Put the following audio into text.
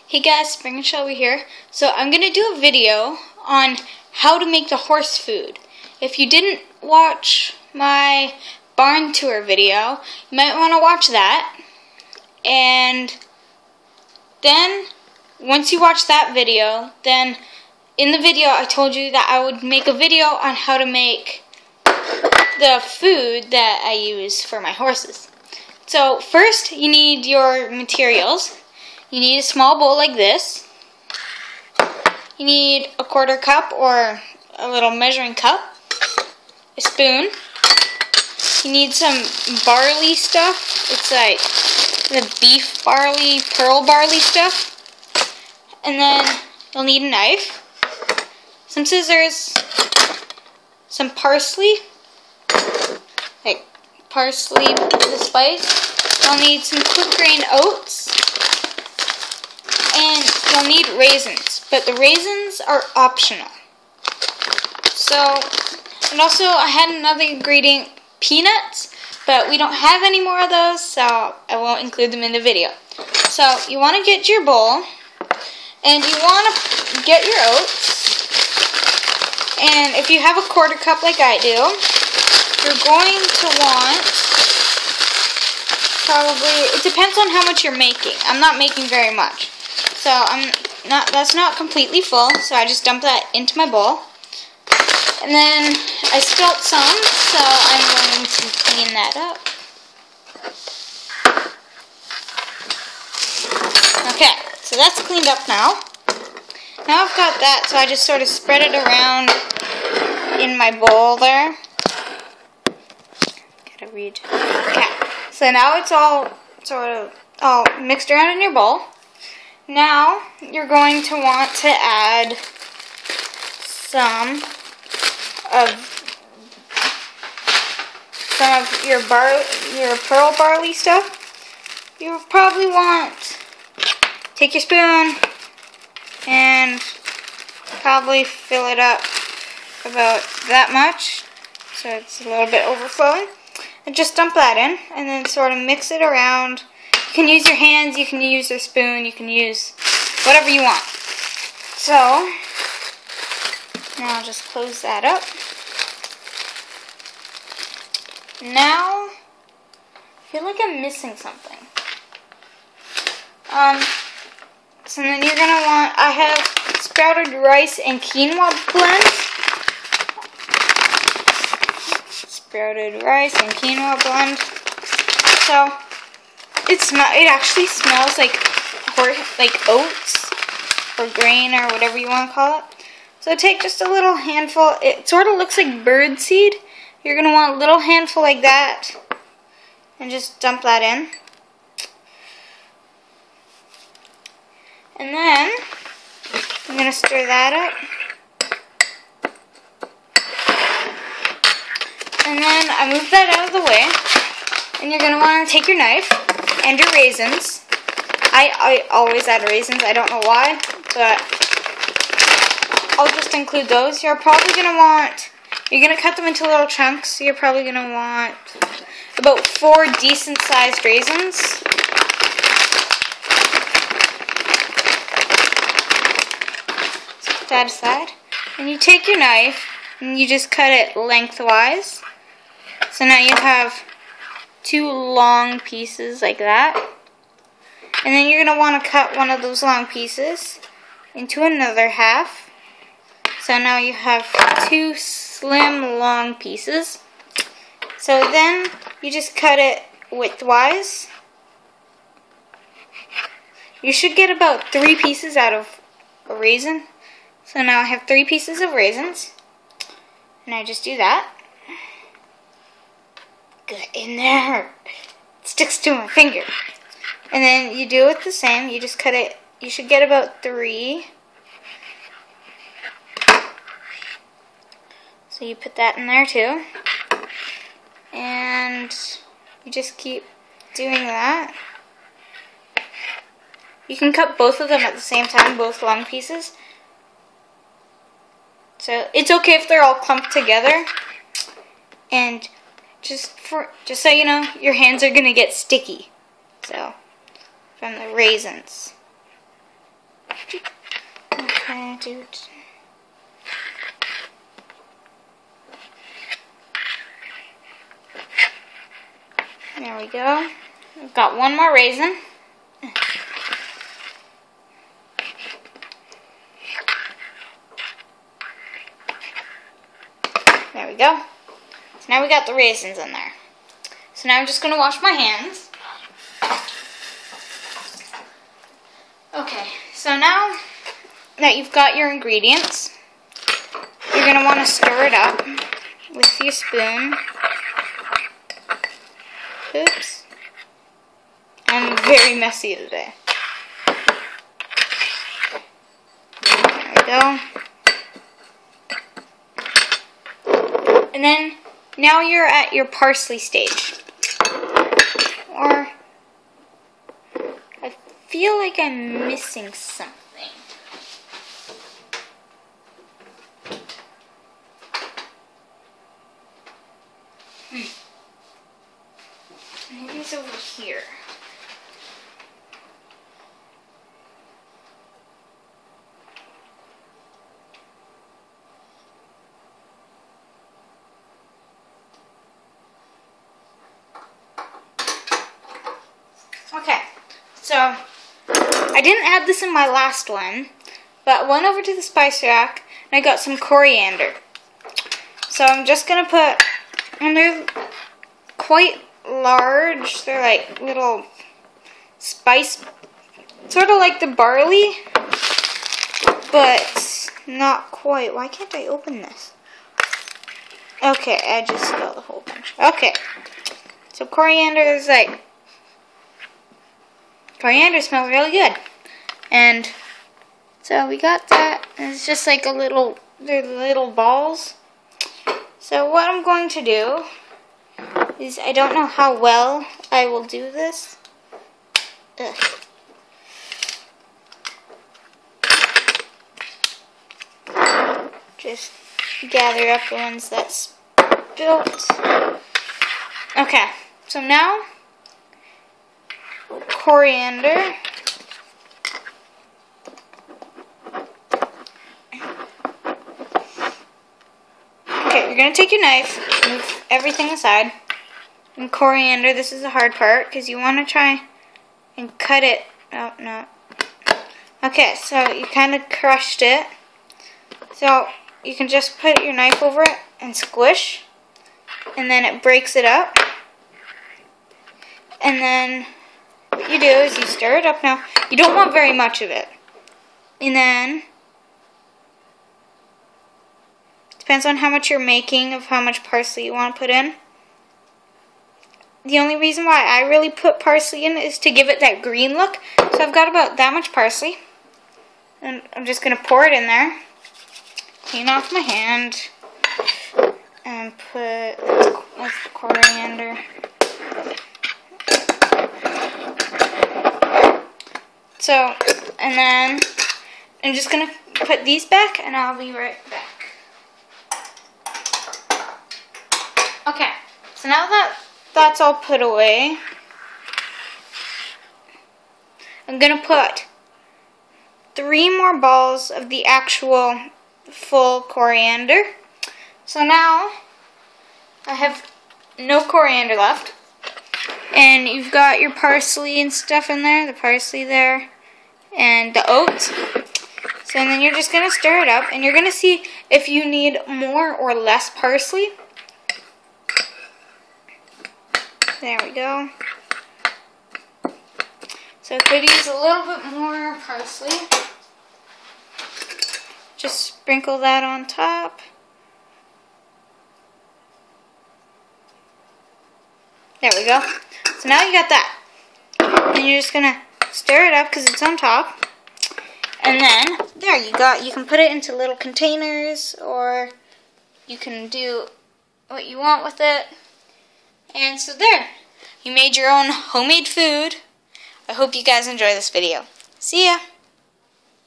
Hey guys, Spring and Shelby here. So I'm going to do a video on how to make the horse food. If you didn't watch my barn tour video, you might want to watch that. And then, once you watch that video, then in the video I told you that I would make a video on how to make the food that I use for my horses. So first you need your materials. You need a small bowl like this. You need a 1/4 cup or a little measuring cup. A spoon. You need some barley stuff. It's like the beef barley, pearl barley stuff. And then you'll need a knife, some scissors, some parsley, like parsley, the spice. You'll need some quick grain oats. And you'll need raisins, but the raisins are optional. So, and also I had another ingredient, peanuts, but we don't have any more of those, so I won't include them in the video. So, you want to get your bowl, and you want to get your oats, and if you have a 1/4 cup like I do, you're going to want probably, it depends on how much you're making. I'm not making very much. So that's not completely full, so I just dump that into my bowl. And then I spilt some, so I'm going to clean that up. Okay, so that's cleaned up now. Now I've got that, so I just sort of spread it around in my bowl there. Gotta read. Okay, so now it's all sort of all mixed around in your bowl. Now, you're going to want to add some of your pearl barley stuff. You probably want, take your spoon and probably fill it up about that much, so it's a little bit overflowing. And just dump that in, and then sort of mix it around. You can use your hands, you can use a spoon, you can use whatever you want. So, now I'll just close that up. Now, I feel like I'm missing something. So then you're going to want, I have sprouted rice and quinoa blend. Sprouted rice and quinoa blend. So, it actually smells like oats or grain or whatever you want to call it. So take just a little handful. It sort of looks like bird seed. You're going to want a little handful like that and just dump that in. And then I'm going to stir that up. And then I move that out of the way. And you're going to want to take your knife and your raisins. I always add raisins. I don't know why, but I'll just include those. You're probably going to want, you're going to cut them into little chunks. So you're probably going to want about 4 decent sized raisins. So put that aside. And you take your knife and you just cut it lengthwise. So now you have 2 long pieces like that. And then you're going to want to cut one of those long pieces into another half. So now you have 2 slim long pieces. So then you just cut it widthwise. You should get about 3 pieces out of a raisin. So now I have 3 pieces of raisins. And I just do that. Get in there. It sticks to my finger. And then you do it the same. You just cut it. You should get about 3. So you put that in there too. And you just keep doing that. You can cut both of them at the same time, both long pieces. So it's okay if they're all clumped together. And just so you know, your hands are gonna get sticky. So from the raisins. Okay, dude. There we go. We've got one more raisin. There we go. So now we got the raisins in there. So now I'm just going to wash my hands. Okay, so now that you've got your ingredients, you're going to want to stir it up with your spoon. Oops. I'm very messy today. There we go. And then, now you're at your parsley stage. Or, I feel like I'm missing something. Maybe it's over here. Okay, so I didn't add this in my last one, but I went over to the spice rack and I got some coriander. So I'm just going to put, and they're quite large, they're like little spice, sort of like the barley, but not quite. Why can't I open this? Okay, I just spilled a whole bunch. Okay, so coriander is like, coriander smells really good. And so we got that. And it's just like they're little balls. So what I'm going to do is, I don't know how well I will do this. Ugh. Just gather up the ones that spilt. Okay, so now coriander. Okay, you're going to take your knife, move everything aside. And coriander, this is the hard part, because you want to try and cut it. Oh, no. Okay, so you kind of crushed it. So you can just put your knife over it and squish. And then it breaks it up. And then what you do is you stir it up now. You don't want very much of it. And then, depends on how much you're making, of how much parsley you want to put in. The only reason why I really put parsley in is to give it that green look. So I've got about that much parsley. And I'm just going to pour it in there. Clean off my hand. And put that's coriander. So, and then I'm just going to put these back and I'll be right back. Okay, so now that that's all put away, I'm going to put 3 more balls of the actual full coriander. So now I have no coriander left. And you've got your parsley and stuff in there, the parsley there, and the oats. So then you're just going to stir it up, and you're going to see if you need more or less parsley. There we go. So I could use a little bit more parsley. Just sprinkle that on top. There we go. So now you got that. And you're just going to stir it up because it's on top. And then, there you go. You can put it into little containers, or you can do what you want with it. And so there. You made your own homemade food. I hope you guys enjoy this video. See ya!